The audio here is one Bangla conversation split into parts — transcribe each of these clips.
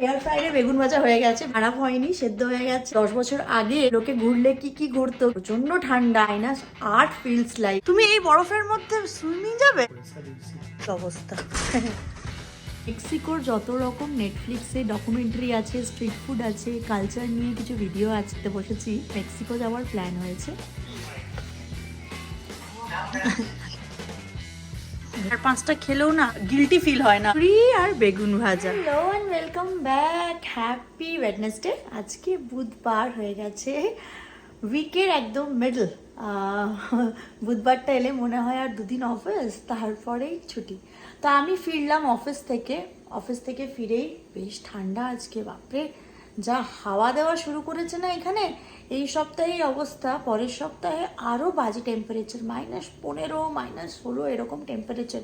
এয়ার ফ্রায়ারে বেগুন ভাজা হয়ে গেছে, খারাপ হয়নি, সেদ্ধ হয়ে গেছে। 10 বছর আগে লোকে ঘুরলে কি ঘুরতো, প্রচন্ড ঠান্ডা, -8 ফিলস লাইক। তুমি এই বরফের মধ্যে সুইমিং যাবে? অবস্থা। মেক্সিকোর যত রকম নেটফ্লিক্সে ডকুমেন্টারি আছে, স্ট্রিট ফুড আছে, কালচার নিয়ে কিছু ভিডিও আছে, বসেছি। মেক্সিকো যাওয়ার প্ল্যান হয়েছে। আর 5টা খেলেও না গিল্টি ফিল হয় না। ফ্রি আর বেগুন ভাজা। Hello and welcome back, happy Wednesday. আজকে বুধবার হয়ে গেছে, উইকের একদম মিডল। বুধবারটা এলে মনে হয় আর 2 দিন অফিস, তারপরেই ছুটি। তো আমি ফিরলাম অফিস থেকে ফিরেই বেশ ঠান্ডা আজকে, বাপরে যা হাওয়া দেওয়া শুরু করেছে না এখানে। এই সপ্তাহেই অবস্থা, পরের সপ্তাহে আরও বাজে টেম্পারেচার, -15 -16 এরকম টেম্পারেচার।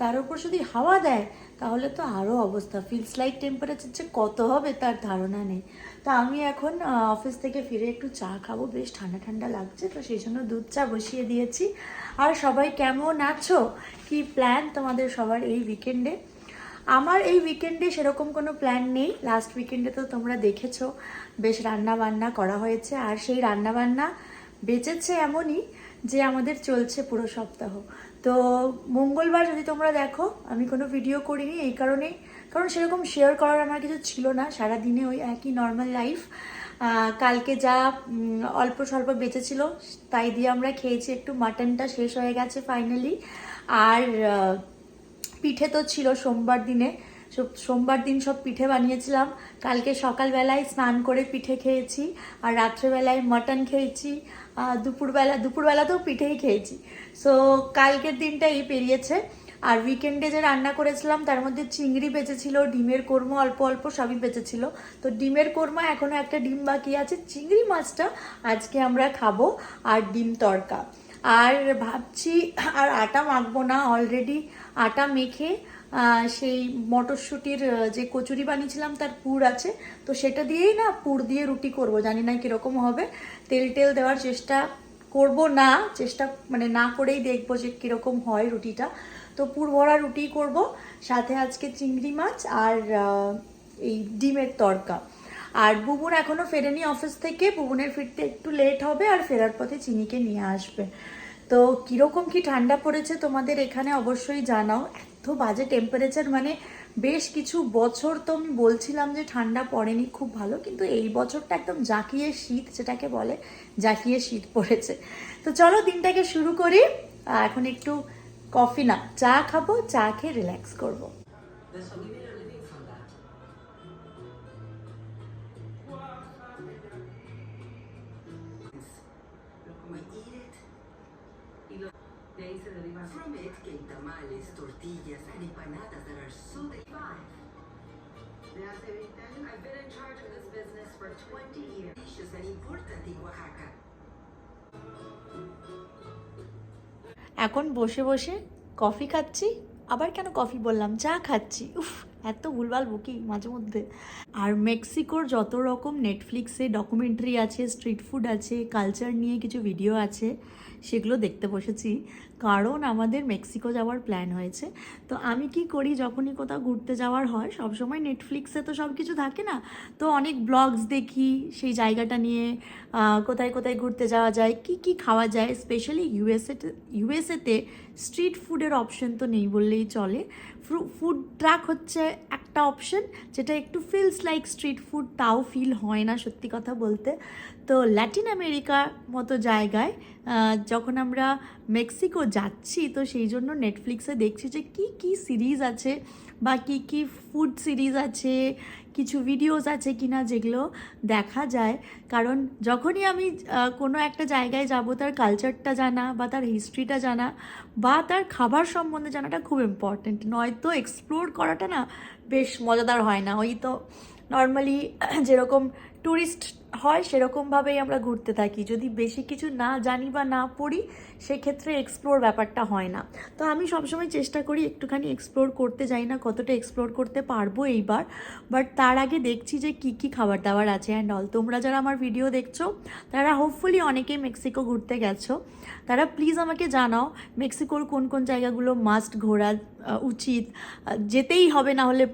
তার উপর যদি হাওয়া দেয় তাহলে তো আরও অবস্থা। ফিলস লাইক টেম্পারেচার যে কত হবে তার ধারণা নেই। তো আমি এখন অফিস থেকে ফিরে একটু চা খাবো, বেশ ঠান্ডা ঠান্ডা লাগছে, তো সেই জন্য দুধ চা বসিয়ে দিয়েছি। আর সবাই কেমন আছো? কি প্ল্যান তোমাদের সবার এই উইকেন্ডে? আমার এই উইকেন্ডে সেরকম কোনো প্ল্যান নেই। লাস্ট উইকেন্ডে তো তোমরা দেখেছো বেশ রান্না বান্না করা হয়েছে, আর সেই রান্না বান্না বেঁচেছে এমনই যে আমাদের চলছে পুরো সপ্তাহ। তো মঙ্গলবার যদি তোমরা দেখো, আমি কোনো ভিডিও করিনি এই কারণেই, কারণ সেরকম শেয়ার করার আমার কিছু ছিল না। সারাদিনে ওই একই নর্মাল লাইফ। কালকে যা অল্প স্বল্প বেঁচেছিল তাই দিয়ে আমরা খেয়েছি, একটু মাটনটা শেষ হয়ে গেছে ফাইনালি। আর পিঠে তো ছিল সোমবার দিনে, সোমবার দিন সব পিঠে বানিয়েছিলাম। কালকে সকালবেলায় স্নান করে পিঠে খেয়েছি, আর রাত্রেবেলায় মটন খেয়েছি, দুপুরবেলাতেও পিঠেই খেয়েছি। সো কালকের দিনটা এই পেরিয়েছে। আর উইকেন্ডে যে রান্না করেছিলাম তার মধ্যে চিংড়ি বেঁচেছিল, ডিমের কোরমা অল্প অল্প সবই বেঁচেছিল। তো ডিমের কোরমা এখনো একটা ডিম বাকি আছে, চিংড়ি মাছটা আজকে আমরা খাবো, আর ডিম তড়কা। আর ভাবছি আর আটা মাখবো না, অলরেডি আটা মেখে সেই মটরশুঁটির যে কচুরি বানিয়েছিলাম তার পুর আছে, তো সেটা দিয়েই না পুর দিয়ে রুটি করব। জানি না কীরকম হবে, তেল দেওয়ার চেষ্টা করব না, চেষ্টা মানে না করেই দেখবো যে কীরকম হয় রুটিটা। তো পুর ভরা রুটি করব, সাথে আজকে চিংড়ি মাছ আর এই ডিমের তড়কা। আর বুবুন এখনো ফেরেনি অফিস থেকে, বুবুনের ফিরতে একটু লেট হবে, আর ফেরার পথে চিনিকে নিয়ে আসবে। তো কীরকম কি ঠান্ডা পড়েছে তোমাদের এখানে অবশ্যই জানাও। এত বাজে টেম্পারেচার, মানে বেশ কিছু বছর তো আমি বলছিলাম যে ঠান্ডা পড়েনি, খুব ভালো, কিন্তু এই বছরটা একদম জাঁকিয়ে শীত, যেটাকে বলে জাঁকিয়ে শীত পড়েছে। তো চলো দিনটাকে শুরু করি। এখন একটু কফি না, চা খাবো, চা খেয়ে রিল্যাক্স করবো। De ahí se deriva. From it came tamales, tortillas, and empanadas that are so divine. De hace 20 años. I've been in charge of this business for 20 years. Delicious and important in Oaxaca. এখন বসে বসে কফি খাচ্ছি, আবার কেন কফি বললাম, চা খাচ্ছি। উফ, এত ভুলভাল বকি মাঝে মধ্যে। আর মেক্সিকোর যত রকম নেটফ্লিক্সে ডকুমেন্টারি আছে, স্ট্রিট ফুড আছে, কালচার নিয়ে কিছু ভিডিও আছে, সেগুলো দেখতে বসেছি, কারণ আমাদের মেক্সিকো যাওয়ার প্ল্যান হয়েছে। তো আমি কি করি, যখনই কোথাও ঘুরতে যাওয়ার হয়, সবসময় নেটফ্লিক্সে তো সব কিছু থাকে না, তো অনেক ব্লগস দেখি সেই জায়গাটা নিয়ে, কোথায় কোথায় ঘুরতে যাওয়া যায়, কি খাওয়া যায়। স্পেশালি ইউএসএতে স্ট্রিট ফুডের অপশন তো নেই বললেই চলে। ফুড ট্রাক হচ্ছে একটা অপশন, যেটা একটু ফিলস লাইক স্ট্রিট ফুড, তাও ফিল হয় না সত্যি কথা বলতে। তো ল্যাটিন আমেরিকা মতো জায়গায় যখন আমরা মেক্সিকো যাচ্ছি, তো সেই জন্য নেটফ্লিক্সে দেখছি যে কি সিরিজ আছে, বা কি ফুড সিরিজ আছে, কিছু ভিডিওস আছে কিনা যেগুলো দেখা যায়। কারণ যখনই আমি কোনো একটা জায়গায় যাব, তার কালচারটা জানা বা তার হিস্ট্রিটা জানা বা তার খাবার সম্বন্ধে জানাটা খুব ইম্পর্টেন্ট। নয়তো এক্সপ্লোর করাটা না বেশ মজাদার হয় না। ওই তো নর্মালি যেরকম ট্যুরিস্ট হয় সেরকমভাবেই আমরা ঘুরতে থাকি, যদি বেশি কিছু না জানি বা না পড়ি সেক্ষেত্রে এক্সপ্লোর ব্যাপারটা হয় না। তো আমি সবসময় চেষ্টা করি একটুখানি এক্সপ্লোর করতে, যাই না কতটা এক্সপ্লোর করতে পারবো এইবার, বাট তার আগে দেখছি যে কি খাবার দাবার আছে অ্যান্ড অল। তোমরা যারা আমার ভিডিও দেখছো তারা হোপফুলি অনেকেই মেক্সিকো ঘুরতে গেছো, তারা প্লিজ আমাকে জানাও মেক্সিকোর কোন কোন জায়গাগুলো মাস্ট ঘোরা উচিত, যেতেই হবে, না হলে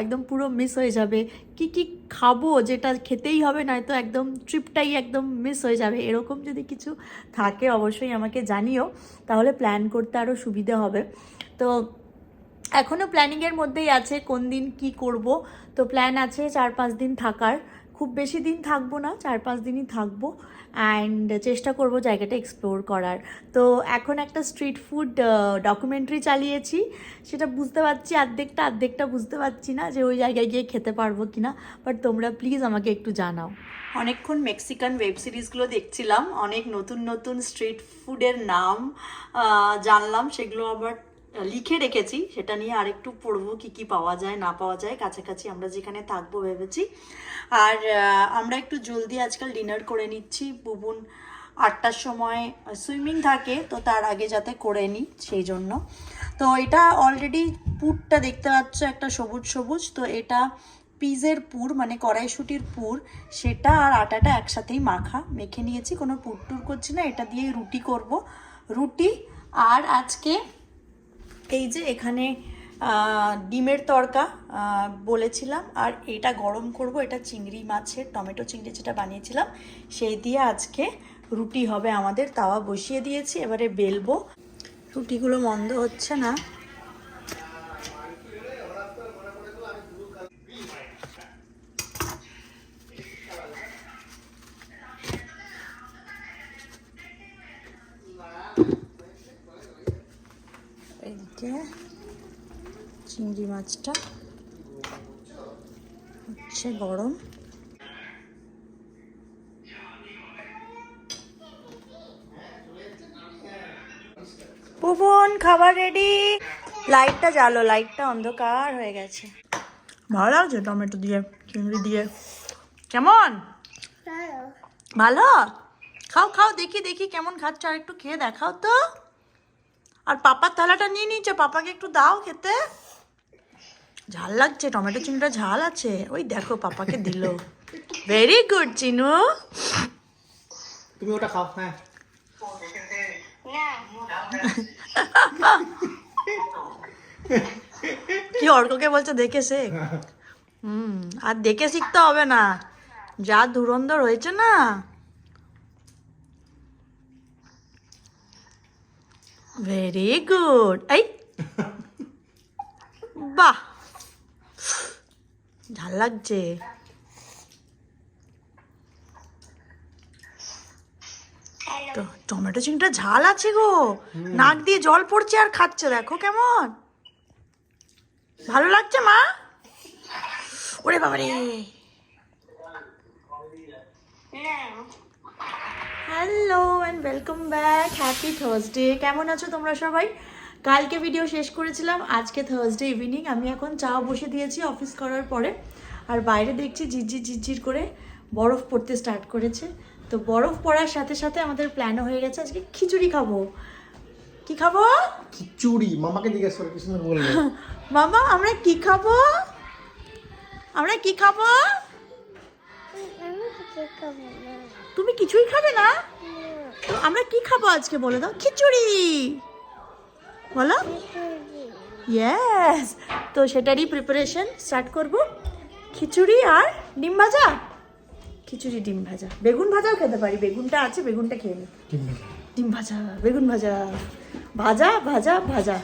একদম পুরো মিস হয়ে যাবে। কি কি খাবো যেটা খেতেই হবে, নয়তো একদম ট্রিপটাই একদম মিস হয়ে যাবে, এরকম যদি কিছু থাকে অবশ্যই আমাকে জানিও, তাহলে প্ল্যান করতে আরও সুবিধে হবে। তো এখনও প্ল্যানিংয়ের মধ্যেই আছে কোন দিন কি করব। তো প্ল্যান আছে 4-5 দিন থাকার, খুব বেশি দিন থাকবো না, 4-5 দিনই থাকবো। অ্যান্ড চেষ্টা করব জায়গাটা এক্সপ্লোর করার। তো এখন একটা স্ট্রিট ফুড ডকুমেন্টারি চালিয়েছি, সেটা বুঝতে পারছি অর্ধেকটা বুঝতে পারছি না যে ওই জায়গায় গিয়ে খেতে পারবো কিনা, বাট তোমরা প্লিজ আমাকে একটু জানাও। অনেকক্ষণ মেক্সিকান ওয়েব সিরিজগুলো দেখছিলাম, অনেক নতুন নতুন স্ট্রিট ফুডের নাম জানলাম, সেগুলো আবার লিখে রেখেছি, সেটা নিয়ে আরেকটু পড়বো কি কি পাওয়া যায় না পাওয়া যায় কাছাকাছি আমরা যেখানে থাকবো ভেবেছি। আর আমরা একটু জলদি আজকাল ডিনার করে নিচ্ছি, বুবুন 8টার সময় সুইমিং থাকে, তো তার আগে যাতে করে নিই সেই জন্য। তো এটা অলরেডি পুরটা দেখতে পাচ্ছ একটা সবুজ সবুজ, তো এটা পিজের পুর, মানে কড়াইশুটির পুর, সেটা আর আটাটা একসাথেই মেখে নিয়েছি, কোনো পুর টুর করছি না, এটা দিয়ে রুটি করব, রুটি। আর আজকে এই যে এখানে ডিমের তড়কা বলেছিলাম, আর এটা গরম করব, এটা চিংড়ি মাছের টমেটো চিংড়ি যেটা বানিয়েছিলাম সেই দিয়ে আজকে রুটি হবে আমাদের। তাওয়া বসিয়ে দিয়েছি, এবারে বেলবো। রুটিগুলো মন্দ হচ্ছে না। এদিকে চিংড়ি মাছটা হচ্ছে গরম। পুবন খাবার রেডি। লাইটটা জ্বালো, লাইটটা অন্ধকার হয়ে গেছে। ভালো লাগছে টমেটো দিয়ে চিংড়ি দিয়ে, কেমন ভালো? খাও খাও, দেখি দেখি কেমন খাচ্ছ, আর একটু খেয়ে দেখাও তো। আর পাপার থালাটা নিয়ে নিচ্ছে, পাপাকে একটু দাও খেতে। ঝাল লাগছে, টমেটো চিংড়িটা ঝাল আছে, ওই দেখো পাপাকে দিল। Very good Chinu. তুমি ওটা খাও। হ্যাঁ কি অর্ককে বলছে দেখে শেখ। আর দেখে শিখতে হবে না, যা ধুরন্ধর হয়েছে না। Very good. এই বাহ, ঝাল লাগছে। তো টমেটো চিংড়িটা ঝাল আছে গো, নাক দিয়ে জল পড়ছে আর খাচ্ছে, দেখো কেমন ভালো লাগছে মা। ওরে বাবারে। Hello and welcome back, happy Thursday. কেমন আছো তোমরা সবাই? কালকে ভিডিও শেষ করেছিলাম, আজকে থার্সডে ইভিনিং। আমি এখন চা বসে দিয়েছি অফিস করার পরে, আর বাইরে দেখছি ঝিরঝির ঝিরঝির করে বরফ পড়তে স্টার্ট করেছে। তো বরফ পড়ার সাথে সাথে আমাদের প্ল্যানও হয়ে গেছে আজকে খিচুড়ি খাবো। কি খাবো? খিচুড়ি। মামাকে জিজ্ঞেস করে কি সুন্দর বলবে। মামা আমরা কি খাবো? আমরা কি খাবো? তুমি কিছুই খাবে না? আমরা কি খাবো আজকে বলে দাও। খিচুড়ি বলো। ইয়েস, তো সেটারই প্রিপারেশন স্টার্ট করব। খিচুড়ি আর ডিম ভাজা, খিচুড়ি ডিম ভাজা, বেগুন ভাজাও খেতে পারি, বেগুনটা আছে, বেগুনটা খেয়ে নিই। ডিম ভাজা, বেগুন ভাজা, ভাজা ভাজা ভাজা।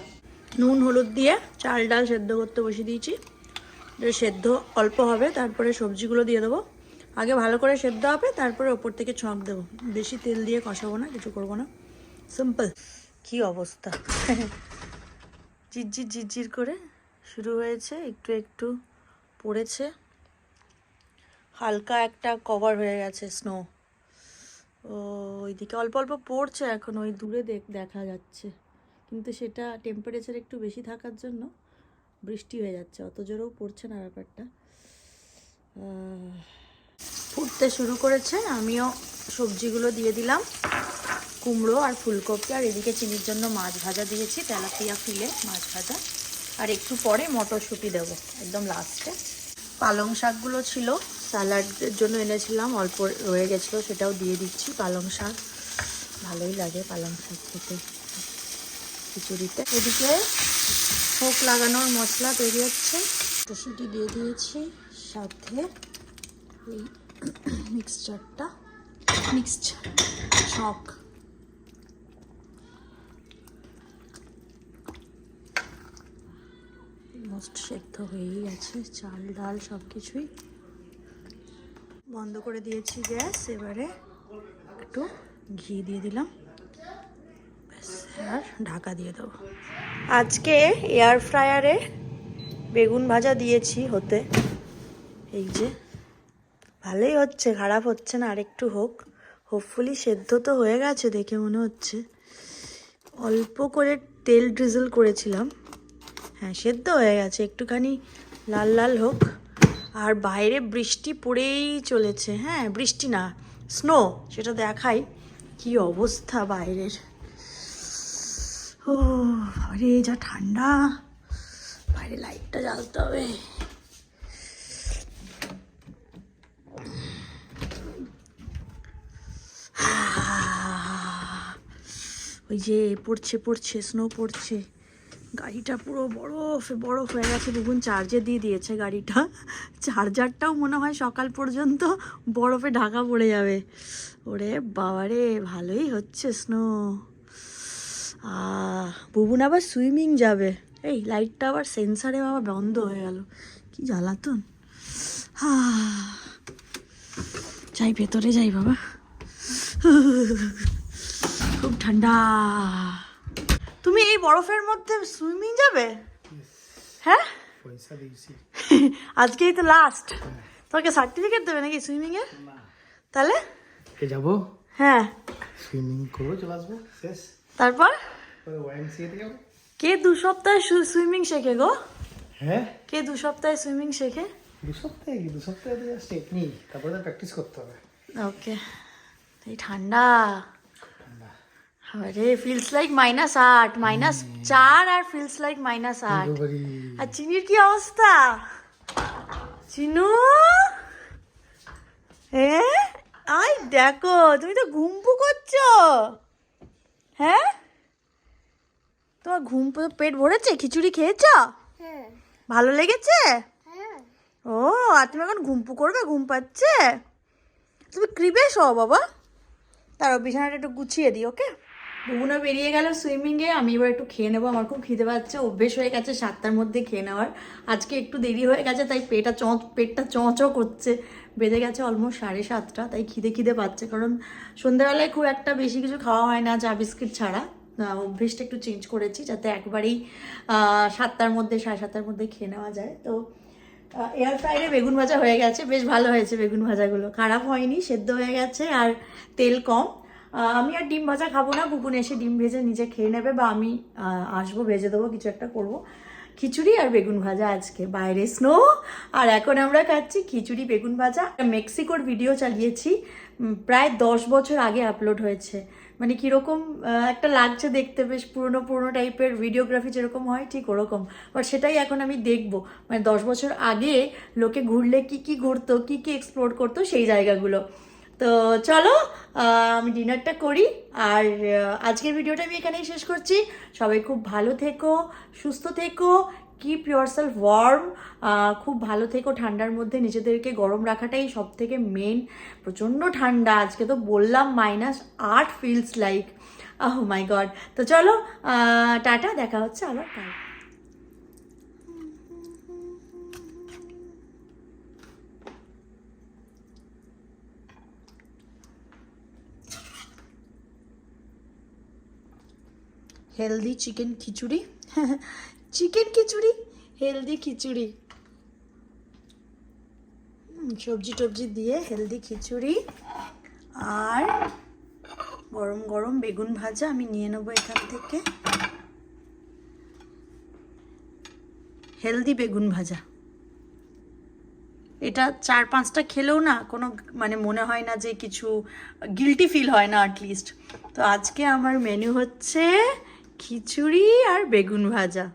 নুন হলুদ দিয়ে চাল ডাল সেদ্ধ করতে বসিয়ে দিয়েছি, সেদ্ধ অল্প হবে, তারপরে সবজিগুলো দিয়ে দেবো। আগে ভালো করে সেদ্ধ হবে, তারপরে ওপর থেকে ছক দেবো। বেশি তেল দিয়ে কষাবো না, কিছু করবো না, সিম্পল। কি অবস্থা, ঝিরঝির ঝিরঝির করে শুরু হয়েছে, একটু একটু পড়েছে, হালকা একটা কভার হয়ে গেছে স্নো। ও ওইদিকে অল্প অল্প পড়ছে এখন, ওই দূরে দেখা যাচ্ছে, কিন্তু সেটা টেম্পারেচার একটু বেশি থাকার জন্য বৃষ্টি হয়ে যাচ্ছে, অত জোরেও পড়ছে না ব্যাপারটা। ফুটতে শুরু করেছে, আমিও সবজিগুলো দিয়ে দিলাম, কুমড়ো আর ফুলকপি, আর এদিকে চিনির জন্য মাছ ভাজা দিয়েছি, তেলাপিয়া ফিলে মাছ ভাজা, আর একটু পরে মটরশুঁটি দেবো একদম লাস্টে। পালং শাকগুলো ছিল স্যালাডের জন্য এনেছিলাম, অল্প রয়ে গেছিলো, সেটাও দিয়ে দিচ্ছি। পালং শাক ভালোই লাগে, পালং শাক খেতে খিচুড়িতে। এদিকে হোক লাগানোর মশলা তৈরি হচ্ছে, মটরশুঁটি দিয়ে দিয়েছি, সাথে এই মিক্সচারটা, মিক্সচার ছক। মোস্ট সেদ্ধ হয়েই গেছে, চাল ডাল সব কিছুই। বন্ধ করে দিয়েছি গ্যাস, এবারে একটু ঘি দিয়ে দিলাম, ব্যাস, আর ঢাকা দিয়ে দেবো। আজকে এয়ার ফ্রায়ারে বেগুন ভাজা দিয়েছি হতে, এই যে ভালোই হচ্ছে, খারাপ হচ্ছে না, আর একটু হোক। হোপফুলি সেদ্ধ তো হয়ে গেছে দেখে মনে হচ্ছে। অল্প করে তেল ড্রিজল করেছিলাম, হ্যাঁ সেদ্ধ হয়ে গেছে, একটুখানি লাল লাল হোক। আর বাইরে বৃষ্টি পড়েই চলেছে, হ্যাঁ বৃষ্টি না, স্নো, সেটা দেখাই কি অবস্থা বাইরের। ও আরে যা ঠান্ডা, বাইরে লাইটটা জ্বালতে হবে। ওই যে পড়ছে পড়ছে, স্নো পড়ছে। গাড়িটা পুরো বরফ বরফ হয়ে গেছে। বুবুন চার্জে দিয়ে দিয়েছে গাড়িটা, চার্জারটাও মনে হয় সকাল পর্যন্ত বরফে ঢাকা পড়ে যাবে। ওরে বাবারে, ভালোই হচ্ছে স্নো। বুবুন আবার সুইমিং যাবে। এই লাইটটা আবার সেন্সারে বাবা বন্ধ হয়ে গেল, কি জ্বালাতন। যাই ভেতরে যাই বাবা, খুব ঠান্ডা। তুমি এই বরফের মধ্যে সুইমিং যাবে? হ্যাঁ, পয়সা দিয়েছি। আজকেই তো লাস্ট। তোমাকে সার্টিফিকেট দেবে নাকি সুইমিং এর? তাহলে যাবো, হ্যাঁ সুইমিং করবো, চলে আসবো, শেষ। তারপর ওয়াইএমসিএতে যাবো। কে 2 সপ্তাহে সুইমিং শেখে গো? হ্যাঁ, কে 2 সপ্তাহে সুইমিং শেখে? 2 সপ্তাহে কি, 2 সপ্তাহে তো জাস্ট টেকনিক, তারপরে তো প্র্যাকটিস করতে হবে। ওকে, এই ঠান্ডা, আরে ফিলস লাইক -8, -4, আর ফিলস লাইক -8। আর চিনির কি অবস্থা? চিনু, আই দেখো, তুমি তো ঘুমপু করছো। হ্যাঁ, তোমার পেট ভরেছে? খিচুড়ি খেয়েছো? ভালো লেগেছে? ও, আর তুমি এখন ঘুমপু করবে? ঘুম পাচ্ছে? তুমি ক্রিবে শো বাবা, তারও বিছানাটা একটু গুছিয়ে দিই। ওকে, বুবুনা বেরিয়ে গেল সুইমিংয়ে, আমি এবার একটু খেয়ে নেবো। আমার খুব খিদে পাচ্ছে, অভ্যেস হয়ে গেছে 7টার মধ্যে খেয়ে নেওয়ার। আজকে একটু দেরি হয়ে গেছে, তাই পেটটা চঁ করছে। বেজে গেছে অলমোস্ট 7:30, তাই খিদে পাচ্ছে। কারণ সন্ধ্যাবেলায় খুব একটা বেশি কিছু খাওয়া হয় না, চা বিস্কিট ছাড়া। অভ্যেসটা একটু চেঞ্জ করেছি, যাতে একবারেই 7টার মধ্যে, 7:30টার মধ্যে খেয়ে নেওয়া যায়। তো এয়ার ফ্রায়ারে বেগুন ভাজা হয়ে গেছে, বেশ ভালো হয়েছে বেগুন ভাজাগুলো, খারাপ হয়নি, সেদ্ধ হয়ে গেছে, আর তেল কম। আমি আর ডিম ভাজা খাবো না, বুবুন এসে ডিম ভেজে নিজে খেয়ে নেবে, বা আমি আসবো ভেজে দেবো, কিছু একটা করবো। খিচুড়ি আর বেগুন ভাজা আজকে, বাইরে স্নো, আর এখন আমরা খাচ্ছি খিচুড়ি বেগুন ভাজা। মেক্সিকোর ভিডিও চালিয়েছি, প্রায় 10 বছর আগে আপলোড হয়েছে। মানে কীরকম একটা লাগছে দেখতে, বেশ পুরনো টাইপের ভিডিওগ্রাফি যেরকম হয় ঠিক ওরকম। বাট সেটাই এখন আমি দেখবো, মানে 10 বছর আগে লোকে ঘুরলে কি ঘুরতো, কি এক্সপ্লোর করতো, সেই জায়গাগুলো। তো চলো আমি ডিনারটা করি, আর আজকের ভিডিওটা আমি এখানেই শেষ করছি। সবাই খুব ভালো থেকো, সুস্থ থেকো, কিপ ইয়োরসেলফ ওয়ার্ম, খুব ভালো থেকো। ঠান্ডার মধ্যে নিজেদেরকে গরম রাখাটাই সব থেকে মেন। প্রচণ্ড ঠান্ডা, আজকে তো বললাম -8 ফিলস লাইক, ওহ মাই গড। তো চলো টাটা, দেখা হচ্ছে আবার কাল। হেলদি চিকেন খিচুড়ি, হেলদি খিচুড়ি, সবজি টবজি দিয়ে হেলদি খিচুড়ি, আর গরম গরম বেগুন ভাজা আমি নিয়ে নেবো এখান থেকে। হেলদি বেগুন ভাজা, এটা 4-5টা খেলেও না কোনো মানে মনে হয় না যে কিছু, গিল্টি ফিল হয় না অ্যাটলিস্ট। তো আজকে আমার মেনু হচ্ছে খিচুড়ি আর বেগুন ভাজা।